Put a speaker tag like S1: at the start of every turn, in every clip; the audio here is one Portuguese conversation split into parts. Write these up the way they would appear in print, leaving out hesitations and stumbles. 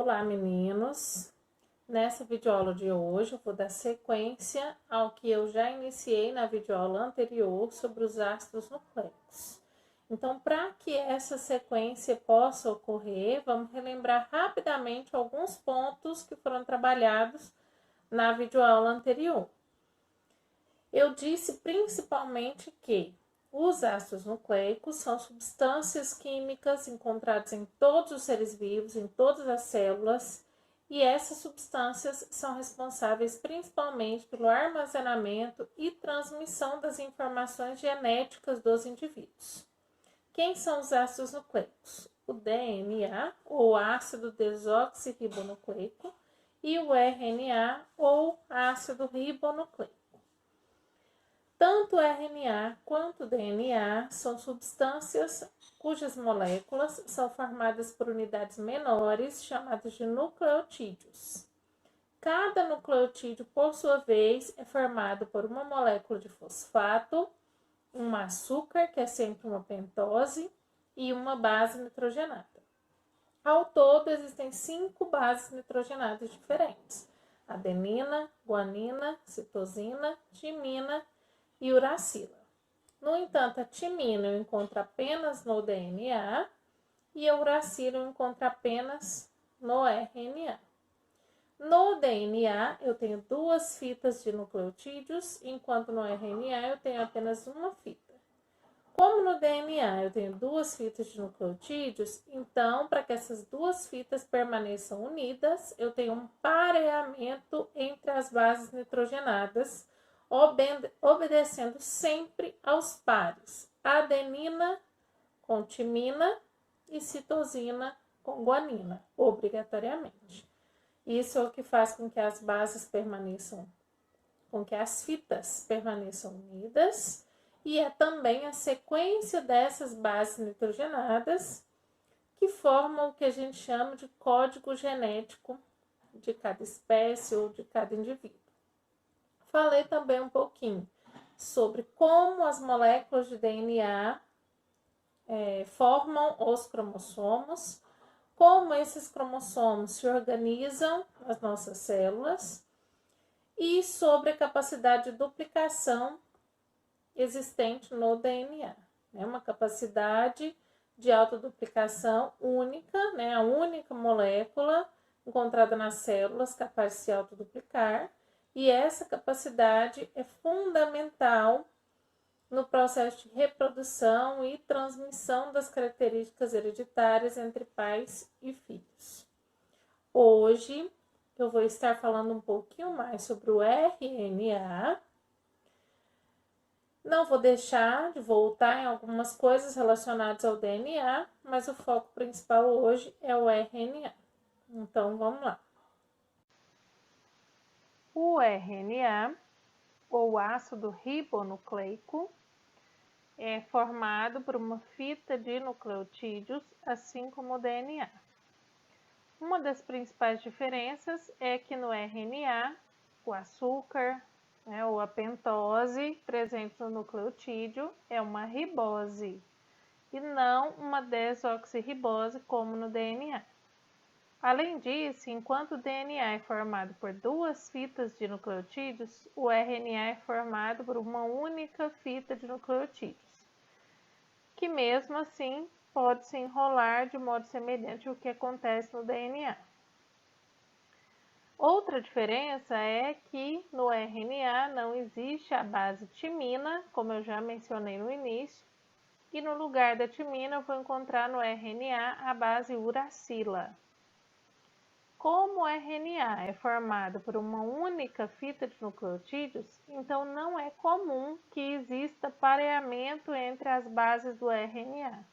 S1: Olá, meninos! Nessa videoaula de hoje, eu vou dar sequência ao que eu já iniciei na videoaula anterior sobre os ácidos nucleicos. Então, para que essa sequência possa ocorrer, vamos relembrar rapidamente alguns pontos que foram trabalhados na videoaula anterior. Eu disse principalmente que os ácidos nucleicos são substâncias químicas encontradas em todos os seres vivos, em todas as células, e essas substâncias são responsáveis principalmente pelo armazenamento e transmissão das informações genéticas dos indivíduos. Quem são os ácidos nucleicos? O DNA, ou ácido desoxirribonucleico, e o RNA, ou ácido ribonucleico. Tanto o RNA quanto o DNA são substâncias cujas moléculas são formadas por unidades menores, chamadas de nucleotídeos. Cada nucleotídeo, por sua vez, é formado por uma molécula de fosfato, um açúcar, que é sempre uma pentose, e uma base nitrogenada. Ao todo, existem 5 bases nitrogenadas diferentes: adenina, guanina, citosina, timina e uracila. No entanto, a timina eu encontro apenas no DNA e a uracila eu encontro apenas no RNA. No DNA eu tenho 2 fitas de nucleotídeos, enquanto no RNA eu tenho apenas uma fita. Como no DNA eu tenho 2 fitas de nucleotídeos, então, para que essas 2 fitas permaneçam unidas, eu tenho um pareamento entre as bases nitrogenadas, obedecendo sempre aos pares: adenina com timina e citosina com guanina, obrigatoriamente. Isso é o que faz com que as bases permaneçam, com que as fitas permaneçam unidas, e é também a sequência dessas bases nitrogenadas que formam o que a gente chama de código genético de cada espécie ou de cada indivíduo. Falei também um pouquinho sobre como as moléculas de DNA formam os cromossomos, como esses cromossomos se organizam nas nossas células e sobre a capacidade de duplicação existente no DNA. É uma capacidade de autoduplicação única, a única molécula encontrada nas células capaz de se autoduplicar. E essa capacidade é fundamental no processo de reprodução e transmissão das características hereditárias entre pais e filhos. Hoje eu vou estar falando um pouquinho mais sobre o RNA. Não vou deixar de voltar em algumas coisas relacionadas ao DNA, mas o foco principal hoje é o RNA. Então, vamos lá. O RNA, ou ácido ribonucleico, é formado por uma fita de nucleotídeos, assim como o DNA. Uma das principais diferenças é que no RNA, o açúcar, ou a pentose presente no nucleotídeo é uma ribose e não uma desoxirribose como no DNA. Além disso, enquanto o DNA é formado por 2 fitas de nucleotídeos, o RNA é formado por uma única fita de nucleotídeos, que mesmo assim pode se enrolar de modo semelhante ao que acontece no DNA. Outra diferença é que no RNA não existe a base timina, como eu já mencionei no início, e no lugar da timina eu vou encontrar no RNA a base uracila. Como o RNA é formado por uma única fita de nucleotídeos, então não é comum que exista pareamento entre as bases do RNA,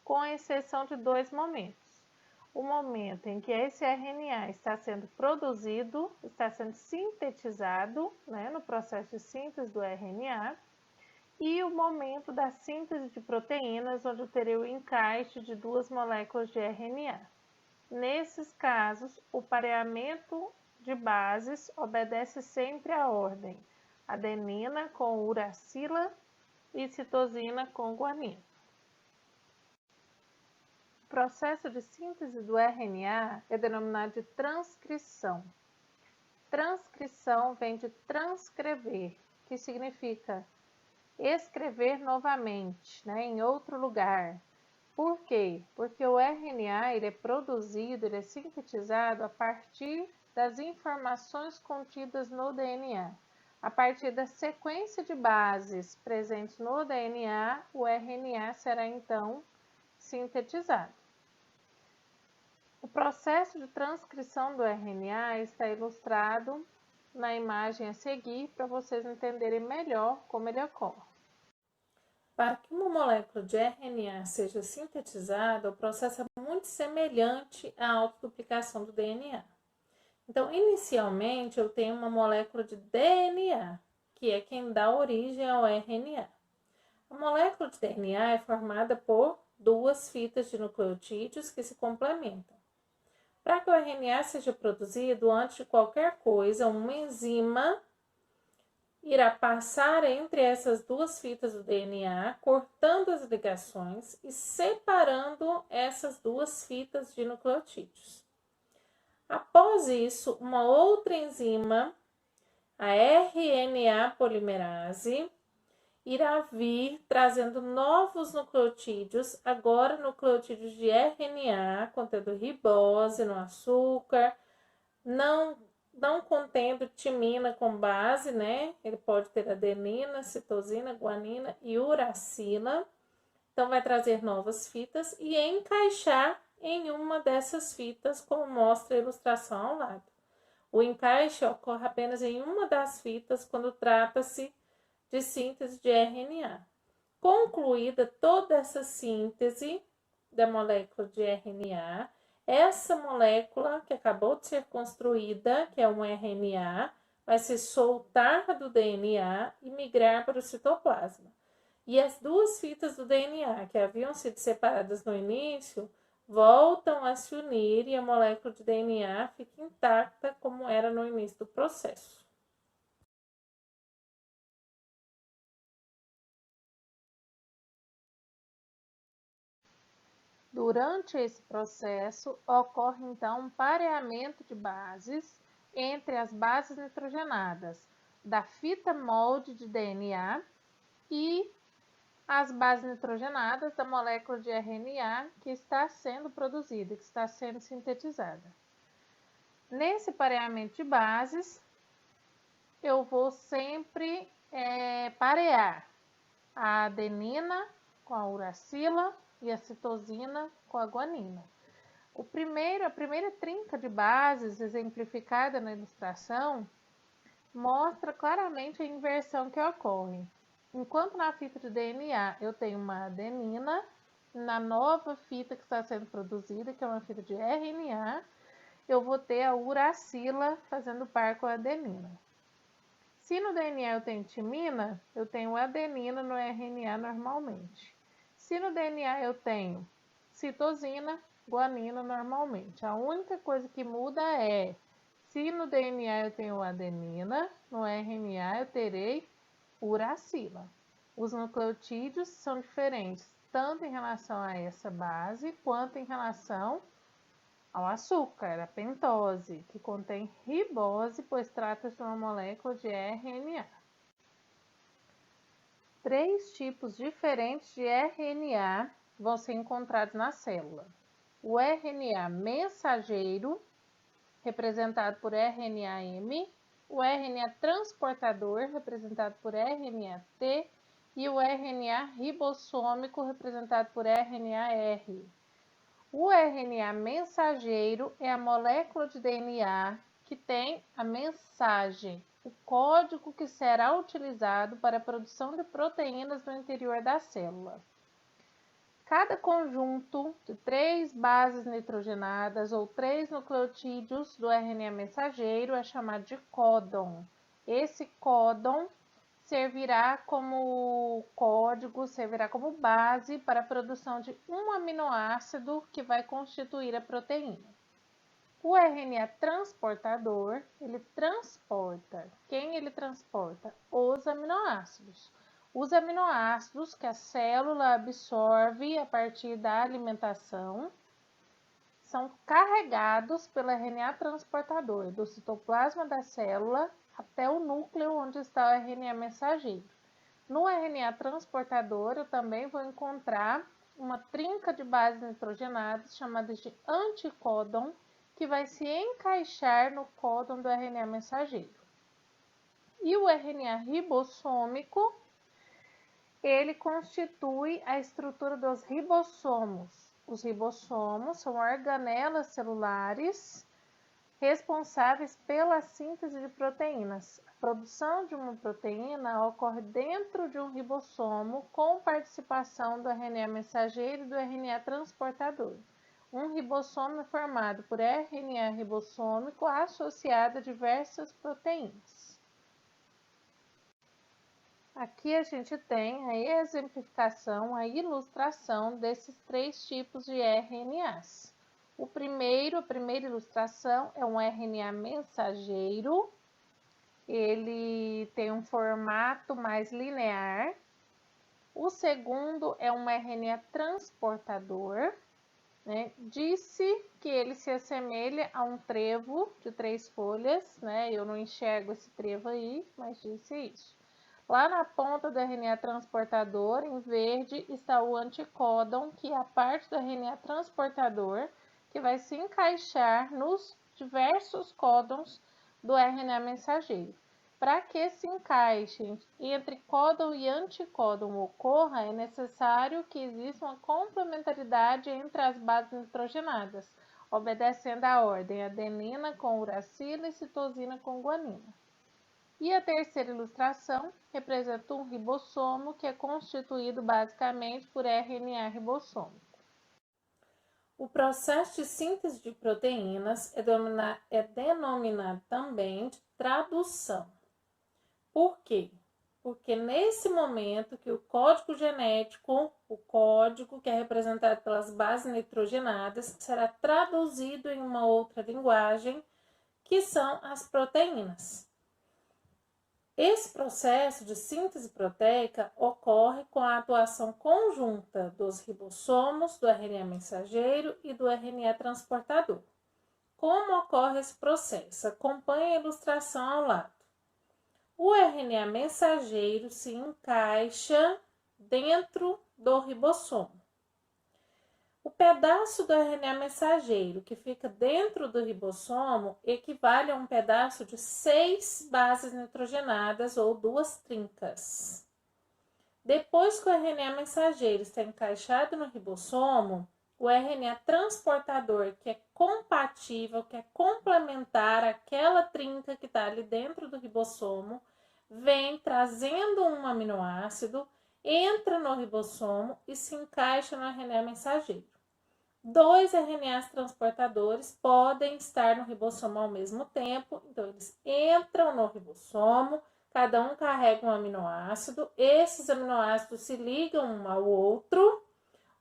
S1: com exceção de 2 momentos. O momento em que esse RNA está sendo produzido, está sendo sintetizado, no processo de síntese do RNA, e o momento da síntese de proteínas, onde eu terei o encaixe de 2 moléculas de RNA. Nesses casos, o pareamento de bases obedece sempre à ordem: adenina com uracila e citosina com guanina. processo de síntese do RNA é denominado de transcrição. Transcrição vem de transcrever, que significa escrever novamente, né, em outro lugar. Por quê? Porque o RNA ele é produzido, ele é sintetizado a partir das informações contidas no DNA. A partir da sequência de bases presentes no DNA, o RNA será então sintetizado. O processo de transcrição do RNA está ilustrado na imagem a seguir para vocês entenderem melhor como ele ocorre. Para que uma molécula de RNA seja sintetizada, o processo é muito semelhante à autoduplicação do DNA. Então, inicialmente, eu tenho uma molécula de DNA, que é quem dá origem ao RNA. A molécula de DNA é formada por duas fitas de nucleotídeos que se complementam. Para que o RNA seja produzido, antes de qualquer coisa, uma enzima irá passar entre essas duas fitas do DNA, cortando as ligações e separando essas duas fitas de nucleotídeos. Após isso, uma outra enzima, a RNA polimerase, irá vir trazendo novos nucleotídeos, agora nucleotídeos de RNA, contendo ribose no açúcar, não contendo timina com base, né? Ele pode ter adenina, citosina, guanina e uracila. Então, vai trazer novas fitas e encaixar em uma dessas fitas, como mostra a ilustração ao lado. O encaixe ocorre apenas em uma das fitas quando trata-se de síntese de RNA. Concluída toda essa síntese da molécula de RNA, essa molécula que acabou de ser construída, que é um RNA, vai se soltar do DNA e migrar para o citoplasma. E as duas fitas do DNA, que haviam sido separadas no início, voltam a se unir e a molécula de DNA fica intacta como era no início do processo. Durante esse processo, ocorre então um pareamento de bases entre as bases nitrogenadas da fita molde de DNA e as bases nitrogenadas da molécula de RNA que está sendo produzida, que está sendo sintetizada. Nesse pareamento de bases, eu vou sempre parear a adenina com a uracila e a citosina com a guanina. A primeira trinca de bases exemplificada na ilustração mostra claramente a inversão que ocorre. Enquanto na fita de DNA eu tenho uma adenina, na nova fita que está sendo produzida, que é uma fita de RNA, eu vou ter a uracila fazendo par com a adenina. Se no DNA eu tenho timina, eu tenho adenina no RNA normalmente. Se no DNA eu tenho citosina, guanina normalmente. A única coisa que muda é, se no DNA eu tenho adenina, no RNA eu terei uracila. Os nucleotídeos são diferentes, tanto em relação a essa base, quanto em relação ao açúcar, a pentose, que contém ribose, pois trata-se de uma molécula de RNA. 3 tipos diferentes de RNA vão ser encontrados na célula. O RNA mensageiro, representado por RNA-M, o RNA transportador, representado por RNA-T, e o RNA ribossômico, representado por RNA-R. O RNA mensageiro é a molécula de DNA que tem a mensagem, o código que será utilizado para a produção de proteínas no interior da célula. Cada conjunto de 3 bases nitrogenadas ou 3 nucleotídeos do RNA mensageiro é chamado de códon. Esse códon servirá como código, servirá como base para a produção de um aminoácido que vai constituir a proteína. O RNA transportador, ele transporta. Quem ele transporta? Os aminoácidos. Os aminoácidos que a célula absorve a partir da alimentação são carregados pelo RNA transportador do citoplasma da célula até o núcleo onde está o RNA mensageiro. No RNA transportador, eu também vou encontrar uma trinca de bases nitrogenadas chamada de anticódon, que vai se encaixar no códon do RNA mensageiro. E o RNA ribossômico, ele constitui a estrutura dos ribossomos. Os ribossomos são organelas celulares responsáveis pela síntese de proteínas. A produção de uma proteína ocorre dentro de um ribossomo com participação do RNA mensageiro e do RNA transportador. Um ribossomo é formado por RNA ribossômico associado a diversas proteínas. Aqui a gente tem a exemplificação, a ilustração desses três tipos de RNAs. A primeira ilustração é um RNA mensageiro. Ele tem um formato mais linear. O segundo é um RNA transportador, né? Disse que ele se assemelha a um trevo de 3 folhas, né? Eu não enxergo esse trevo aí, mas disse isso. Lá na ponta do RNA transportador, em verde, está o anticódon, que é a parte do RNA transportador que vai se encaixar nos diversos códons do RNA mensageiro. Para que esse encaixe entre códon e anticódon ocorra, é necessário que exista uma complementaridade entre as bases nitrogenadas, obedecendo à ordem adenina com uracila e citosina com guanina. E a terceira ilustração representa um ribossomo que é constituído basicamente por RNA ribossômico. O processo de síntese de proteínas é denominado também de tradução. Por quê? Porque nesse momento que o código genético, o código que é representado pelas bases nitrogenadas, será traduzido em uma outra linguagem, que são as proteínas. Esse processo de síntese proteica ocorre com a atuação conjunta dos ribossomos, do RNA mensageiro e do RNA transportador. Como ocorre esse processo? Acompanhe a ilustração ao lado. O RNA mensageiro se encaixa dentro do ribossomo. O pedaço do RNA mensageiro que fica dentro do ribossomo equivale a um pedaço de 6 bases nitrogenadas ou 2 trincas. Depois que o RNA mensageiro está encaixado no ribossomo, o RNA transportador, que é compatível, que é complementar àquela trinca que está ali dentro do ribossomo, vem trazendo um aminoácido, entra no ribossomo e se encaixa no RNA mensageiro. 2 RNAs transportadores podem estar no ribossomo ao mesmo tempo, então eles entram no ribossomo, cada um carrega um aminoácido, esses aminoácidos se ligam um ao outro,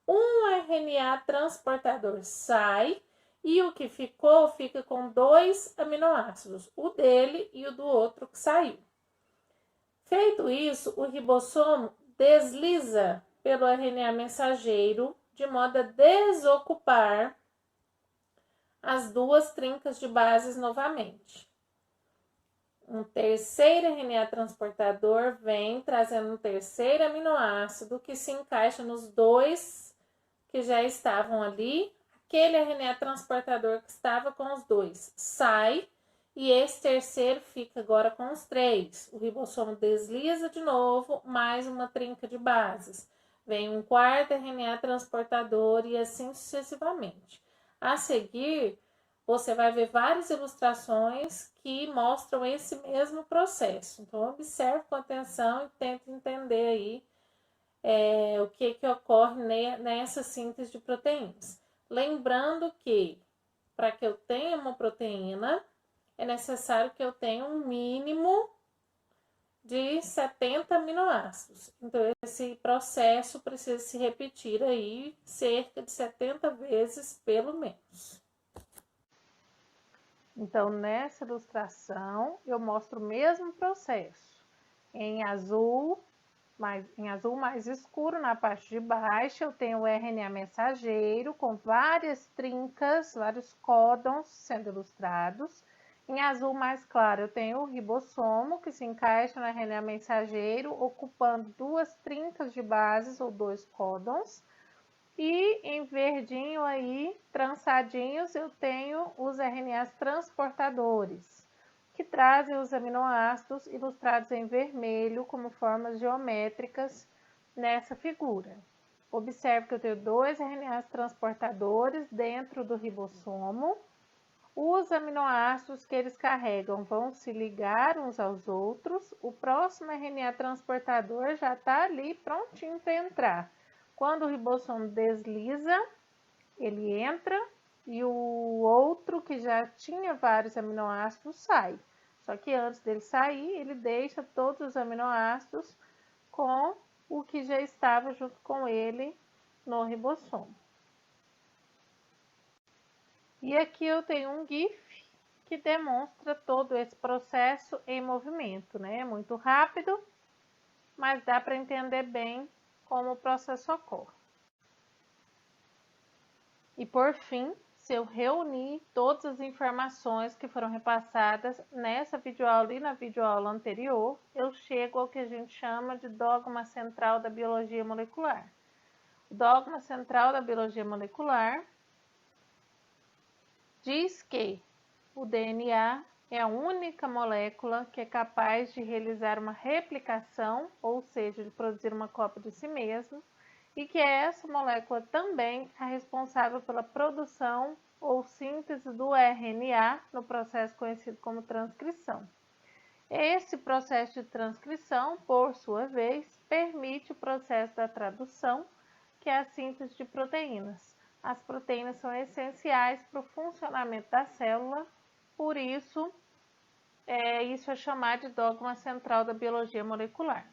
S1: um RNA transportador sai e o que ficou fica com 2 aminoácidos, o dele e o do outro que saiu. Feito isso, o ribossomo desliza pelo RNA mensageiro de modo a desocupar as 2 trincas de bases novamente. Um terceiro RNA transportador vem trazendo um terceiro aminoácido que se encaixa nos 2 que já estavam ali. Aquele RNA transportador que estava com os 2 sai e esse terceiro fica agora com os 3. O ribossomo desliza de novo, mais uma trinca de bases. Vem um quarto RNA transportador e assim sucessivamente. A seguir, você vai ver várias ilustrações que mostram esse mesmo processo. Então, observe com atenção e tente entender aí o que ocorre nessa síntese de proteínas. Lembrando que, para que eu tenha uma proteína, é necessário que eu tenha um mínimo de 70 aminoácidos. Então, esse processo precisa se repetir aí cerca de 70 vezes, pelo menos. Então, nessa ilustração, eu mostro o mesmo processo. Em azul, em azul mais escuro, na parte de baixo, eu tenho o RNA mensageiro com várias trincas, vários códons sendo ilustrados. Em azul mais claro, eu tenho o ribossomo, que se encaixa no RNA mensageiro, ocupando 2 trincas de bases ou 2 códons. E em verdinho aí, trançadinhos, eu tenho os RNAs transportadores, que trazem os aminoácidos ilustrados em vermelho como formas geométricas nessa figura. Observe que eu tenho 2 RNAs transportadores dentro do ribossomo. Os aminoácidos que eles carregam vão se ligar uns aos outros. O próximo RNA transportador já está ali prontinho para entrar. Quando o ribossomo desliza, ele entra e o outro que já tinha vários aminoácidos sai. Só que antes dele sair, ele deixa todos os aminoácidos com o que já estava junto com ele no ribossomo. E aqui eu tenho um GIF que demonstra todo esse processo em movimento, né? É muito rápido, mas dá para entender bem como o processo ocorre. E por fim, se eu reunir todas as informações que foram repassadas nessa videoaula e na videoaula anterior, eu chego ao que a gente chama de dogma central da biologia molecular. O dogma central da biologia molecular diz que o DNA é a única molécula que é capaz de realizar uma replicação, ou seja, de produzir uma cópia de si mesmo, e que é essa molécula também a responsável pela produção ou síntese do RNA no processo conhecido como transcrição. Esse processo de transcrição, por sua vez, permite o processo da tradução, que é a síntese de proteínas. As proteínas são essenciais para o funcionamento da célula, por isso, isso é chamado de dogma central da biologia molecular.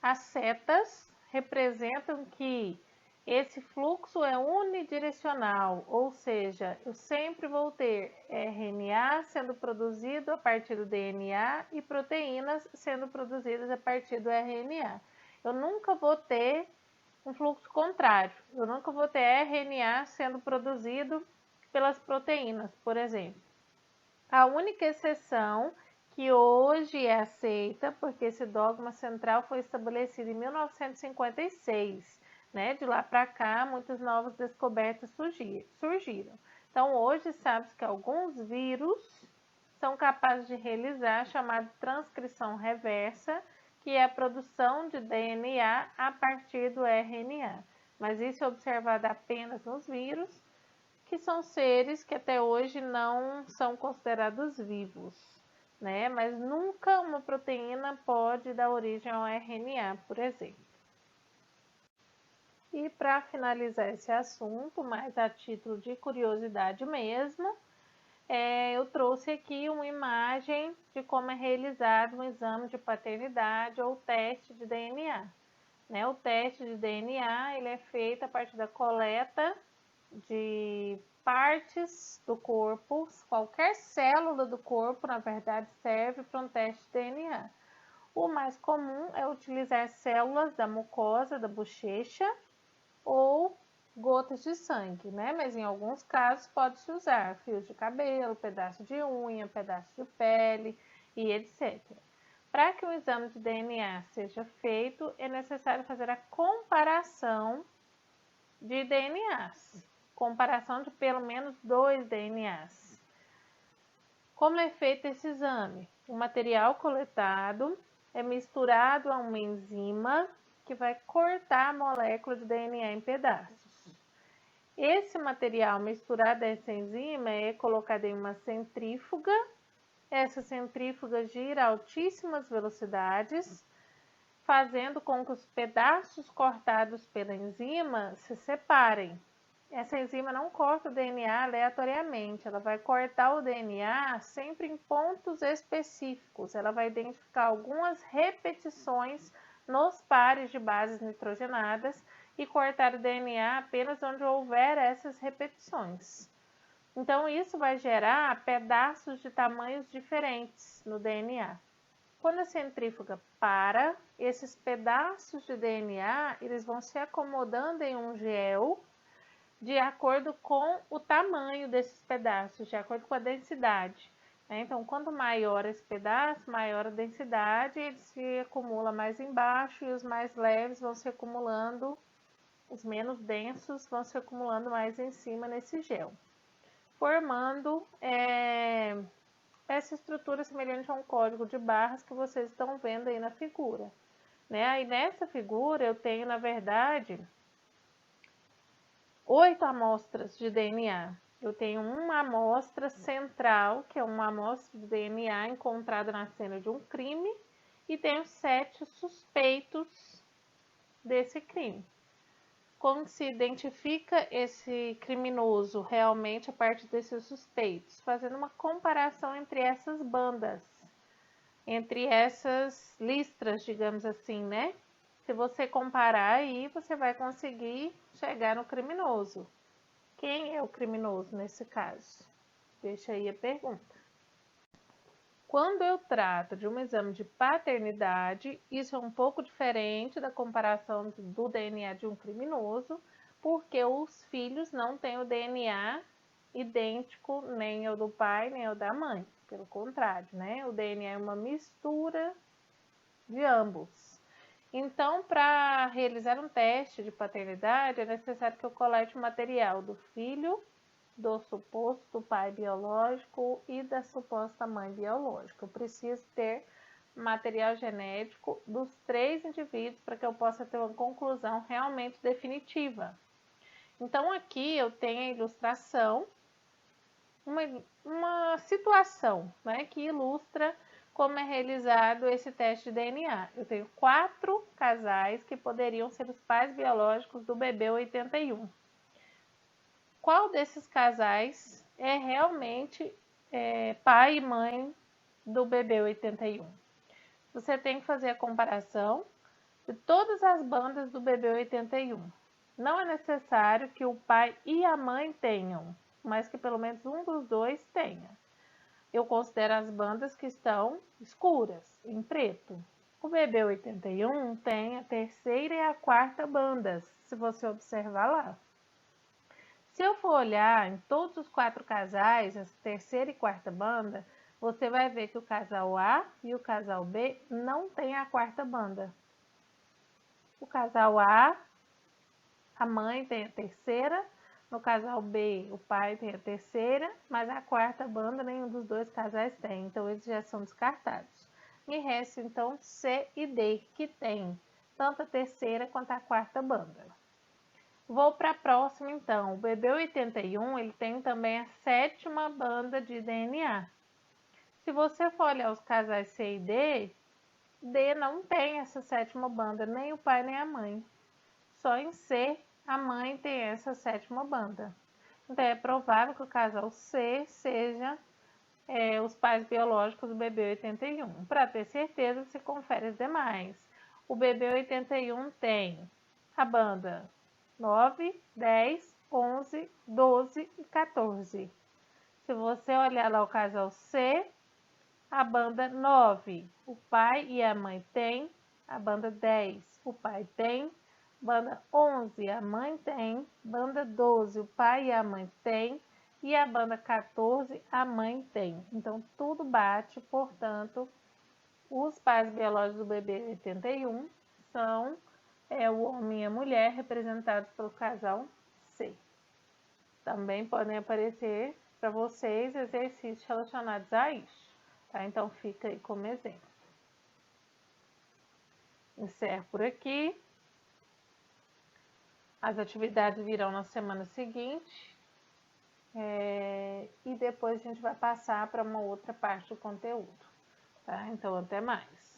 S1: As setas representam que esse fluxo é unidirecional, ou seja, eu sempre vou ter RNA sendo produzido a partir do DNA e proteínas sendo produzidas a partir do RNA. Eu nunca vou ter um fluxo contrário, eu nunca vou ter RNA sendo produzido pelas proteínas, por exemplo. A única exceção que hoje é aceita, porque esse dogma central foi estabelecido em 1956, né? De lá para cá, muitas novas descobertas surgiram. Então, hoje sabe-se que alguns vírus são capazes de realizar a chamada transcrição reversa, que é a produção de DNA a partir do RNA. Mas isso é observado apenas nos vírus, que são seres que até hoje não são considerados vivos, né? Mas nunca uma proteína pode dar origem ao RNA, por exemplo. E para finalizar esse assunto, mais a título de curiosidade mesmo, eu trouxe aqui uma imagem de como é realizado um exame de paternidade ou teste de DNA. Né? O teste de DNA ele é feito a partir da coleta de partes do corpo, qualquer célula do corpo, na verdade, serve para um teste de DNA. O mais comum é utilizar células da mucosa, da bochecha ou gotas de sangue, né? Mas em alguns casos pode-se usar fios de cabelo, pedaço de unha, pedaço de pele e etc. Para que o exame de DNA seja feito, é necessário fazer a comparação de DNAs. Comparação de pelo menos 2 DNAs. Como é feito esse exame? O material coletado é misturado a uma enzima que vai cortar a molécula de DNA em pedaços. Esse material misturado a essa enzima é colocado em uma centrífuga. Essa centrífuga gira a altíssimas velocidades, fazendo com que os pedaços cortados pela enzima se separem. Essa enzima não corta o DNA aleatoriamente, ela vai cortar o DNA sempre em pontos específicos. Ela vai identificar algumas repetições nos pares de bases nitrogenadas e cortar o DNA apenas onde houver essas repetições. Então, isso vai gerar pedaços de tamanhos diferentes no DNA. Quando a centrífuga para, esses pedaços de DNA, eles vão se acomodando em um gel de acordo com o tamanho desses pedaços, de acordo com a densidade. Então, quanto maior esse pedaço, maior a densidade, ele se acumula mais embaixo e os mais leves vão se acumulando, os menos densos vão se acumulando mais em cima nesse gel, formando essa estrutura semelhante a um código de barras que vocês estão vendo aí na figura. Aí nessa figura eu tenho, na verdade, 8 amostras de DNA. Eu tenho uma amostra central, que é uma amostra de DNA encontrada na cena de um crime, e tenho 7 suspeitos desse crime. Como se identifica esse criminoso realmente a partir desses suspeitos? Fazendo uma comparação entre essas bandas, entre essas listras, digamos assim, né? Se você comparar aí, você vai conseguir chegar no criminoso. Quem é o criminoso nesse caso? Deixa aí a pergunta. Quando eu trato de um exame de paternidade, isso é um pouco diferente da comparação do DNA de um criminoso, porque os filhos não têm o DNA idêntico nem ao do pai, nem ao da mãe. Pelo contrário, né? O DNA é uma mistura de ambos. Então, para realizar um teste de paternidade, é necessário que eu colete o material do filho, do suposto pai biológico e da suposta mãe biológica. Eu preciso ter material genético dos 3 indivíduos para que eu possa ter uma conclusão realmente definitiva. Então, aqui eu tenho a ilustração, uma situação, né, que ilustra como é realizado esse teste de DNA. Eu tenho 4 casais que poderiam ser os pais biológicos do bebê 81. Qual desses casais é realmente pai e mãe do bebê 81? Você tem que fazer a comparação de todas as bandas do bebê 81. Não é necessário que o pai e a mãe tenham, mas que pelo menos um dos dois tenha. Eu considero as bandas que estão escuras, em preto. O bebê 81 tem a terceira e a quarta bandas, se você observar lá. Se eu for olhar em todos os 4 casais, essa terceira e quarta banda, você vai ver que o casal A e o casal B não tem a quarta banda. O casal A, a mãe tem a terceira, no casal B, o pai tem a terceira, mas a quarta banda nenhum dos 2 casais tem, então eles já são descartados. Me resta então C e D, que tem tanto a terceira quanto a quarta banda. Vou para a próxima então. O bebê 81 ele tem também a 7ª banda de DNA. Se você for olhar os casais C e D, D não tem essa 7ª banda, nem o pai nem a mãe. Só em C a mãe tem essa 7ª banda. Então é provável que o casal C seja os pais biológicos do bebê 81. Para ter certeza, se confere os demais. O bebê 81 tem a banda 9, 10, 11, 12 e 14. Se você olhar lá o casal C, a banda 9, o pai e a mãe têm. A banda 10, o pai tem. Banda 11, a mãe tem. Banda 12, o pai e a mãe têm. E a banda 14, a mãe tem. Então, tudo bate, portanto, os pais biológicos do bebê 81 são o homem e a mulher, representados pelo casal C. Também podem aparecer para vocês exercícios relacionados a isso, tá? Então, fica aí como exemplo. Encerro por aqui. As atividades virão na semana seguinte. E depois a gente vai passar para uma outra parte do conteúdo, tá? Então, até mais.